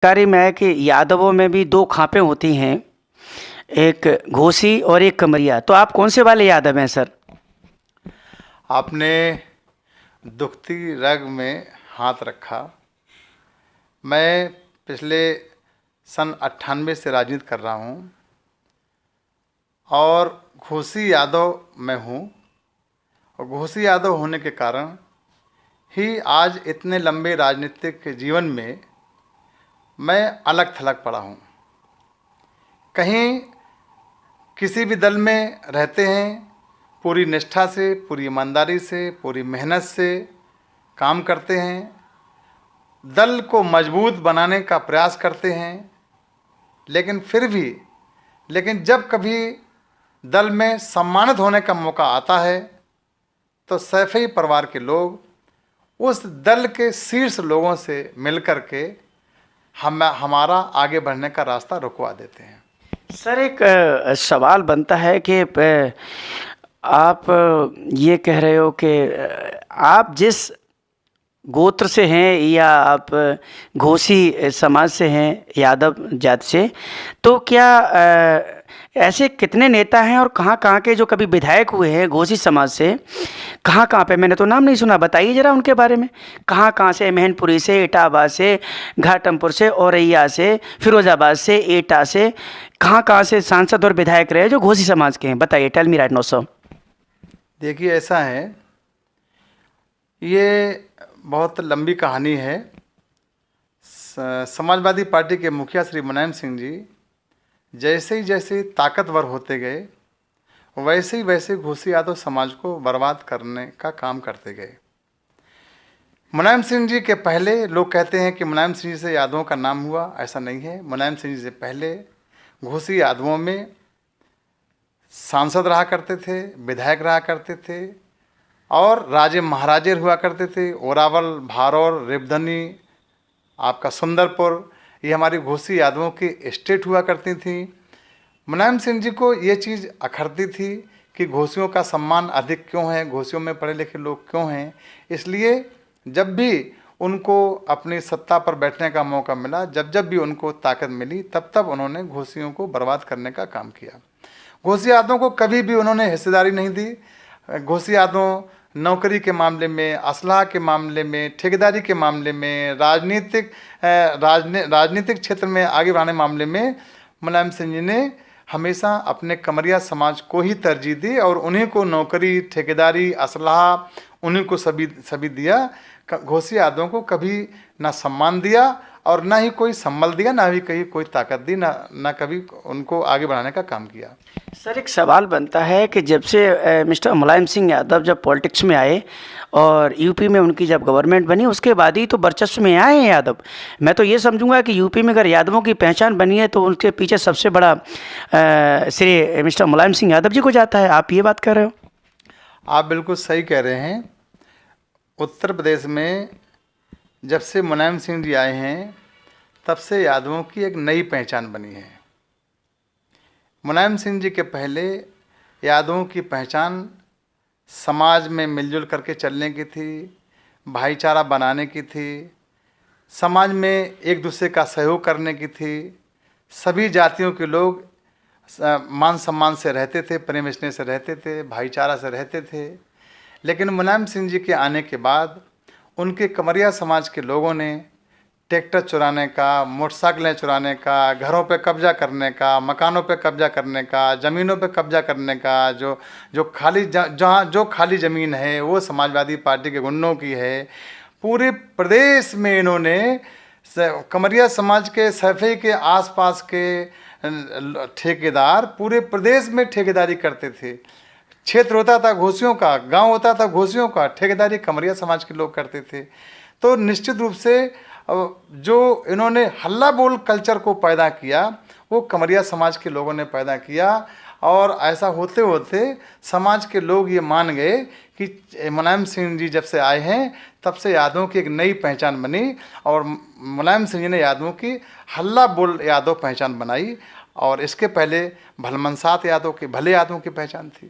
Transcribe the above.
कार्य में है कि यादवों में भी दो खापें होती हैं, एक घोसी और एक कमरिया। तो आप कौन से वाले यादव हैं सर? आपने दुखती रग में हाथ रखा। मैं पिछले सन 98 से राजनीति कर रहा हूँ और घोसी यादव मैं हूँ। और घोसी यादव होने के कारण ही आज इतने लंबे राजनीतिक जीवन में मैं अलग थलग पड़ा हूँ। कहीं किसी भी दल में रहते हैं, पूरी निष्ठा से, पूरी ईमानदारी से, पूरी मेहनत से काम करते हैं, दल को मजबूत बनाने का प्रयास करते हैं। लेकिन जब कभी दल में सम्मानित होने का मौका आता है तो सैफई परिवार के लोग उस दल के शीर्ष लोगों से मिलकर के हमारा आगे बढ़ने का रास्ता रुकवा देते हैं। सर एक सवाल बनता है कि आप ये कह रहे हो कि आप जिस गोत्र से हैं या आप घोसी समाज से हैं, यादव जात से, तो क्या ऐसे कितने नेता हैं और कहाँ कहाँ के जो कभी विधायक हुए हैं घोसी समाज से? कहाँ कहाँ पे? मैंने तो नाम नहीं सुना, बताइए ज़रा उनके बारे में। कहाँ कहाँ से? मैनपुरी से, इटावा से, घाटमपुर से, औरैया से, फिरोजाबाद से, एटा से, कहाँ कहाँ से सांसद और विधायक रहे जो घोसी समाज के हैं? बताइए, tell me right now sir. देखिए, ऐसा है, ये बहुत लंबी कहानी है। समाजवादी पार्टी के मुखिया श्री मुलायम सिंह जी जैसे ताकतवर होते गए वैसे घोसी यादव समाज को बर्बाद करने का काम करते गए। मुलायम सिंह जी के पहले लोग कहते हैं कि मुलायम सिंह जी से यादवों का नाम हुआ, ऐसा नहीं है। मुलायम सिंह जी से पहले घोसी यादवों में सांसद रहा करते थे, विधायक रहा करते थे और राजे महाराजे हुआ करते थे। ओरावल, भारोर, रेवदनी, आपका सुंदरपुर, ये हमारी घोसी यादवों की स्टेट हुआ करती थी। मुलायम सिंह जी को ये चीज़ अखरती थी कि घोसियों का सम्मान अधिक क्यों है, घोसियों में पढ़े लिखे लोग क्यों हैं। इसलिए जब भी उनको अपनी सत्ता पर बैठने का मौका मिला, जब भी उनको ताकत मिली, तब उन्होंने घोसियों को बर्बाद करने का काम किया। घोसी यादवों को कभी भी उन्होंने हिस्सेदारी नहीं दी। घोसी यादव नौकरी के मामले में, असलाह के मामले में, ठेकेदारी के मामले में, राजनीतिक क्षेत्र में आगे बढ़ाने मामले में मुलायम सिंह जी ने हमेशा अपने कमरिया समाज को ही तरजीह दी और उन्हीं को नौकरी, ठेकेदारी, असलाह उन्हीं को सभी दिया। घोसी यादवों को कभी ना सम्मान दिया और ना ही कोई संबल दिया, ना ही कहीं कोई ताकत दी, ना कभी उनको आगे बढ़ाने का काम किया। सर एक सवाल बनता है कि जब से मिस्टर मुलायम सिंह यादव जब पॉलिटिक्स में आए और यूपी में उनकी जब गवर्नमेंट बनी, उसके बाद ही तो वर्चस्व में आए हैं यादव। मैं तो ये समझूंगा कि यूपी में अगर यादवों की पहचान बनी है तो उनके पीछे सबसे बड़ा श्रेय मिस्टर मुलायम सिंह यादव जी को जाता है। आप ये बात कर रहे हो? आप बिल्कुल सही कह रहे हैं। उत्तर प्रदेश में जब से मुलायम सिंह जी आए हैं तब से यादवों की एक नई पहचान बनी है। मुलायम सिंह जी के पहले यादवों की पहचान समाज में मिलजुल करके चलने की थी, भाईचारा बनाने की थी, समाज में एक दूसरे का सहयोग करने की थी। सभी जातियों के लोग मान सम्मान से रहते थे, प्रेम स्नेह से रहते थे, भाईचारा से रहते थे। लेकिन मुलायम सिंह जी के आने के बाद उनके कमरिया समाज के लोगों ने ट्रैक्टर चुराने का, मोटरसाइकिलें चुराने का, घरों पे कब्जा करने का, मकानों पे कब्जा करने का, ज़मीनों पे कब्जा करने का, जो खाली ज़मीन है वो समाजवादी पार्टी के गुंडों की है। पूरे प्रदेश में इन्होंने कमरिया समाज के सैफई के आसपास के ठेकेदार पूरे प्रदेश में ठेकेदारी करते थे। क्षेत्र होता था घोसियों का, गांव होता था घोसियों का, ठेकेदारी कमरिया समाज के लोग करते थे। तो निश्चित रूप से जो इन्होंने हल्ला बोल कल्चर को पैदा किया वो कमरिया समाज के लोगों ने पैदा किया और ऐसा होते होते समाज के लोग ये मान गए कि मुलायम सिंह जी जब से आए हैं तब से यादवों की एक नई पहचान बनी और मुलायम सिंह जी ने यादवों की हल्ला बोल यादव पहचान बनाई और इसके पहले भलमनसात यादव की, भले यादवों की पहचान थी।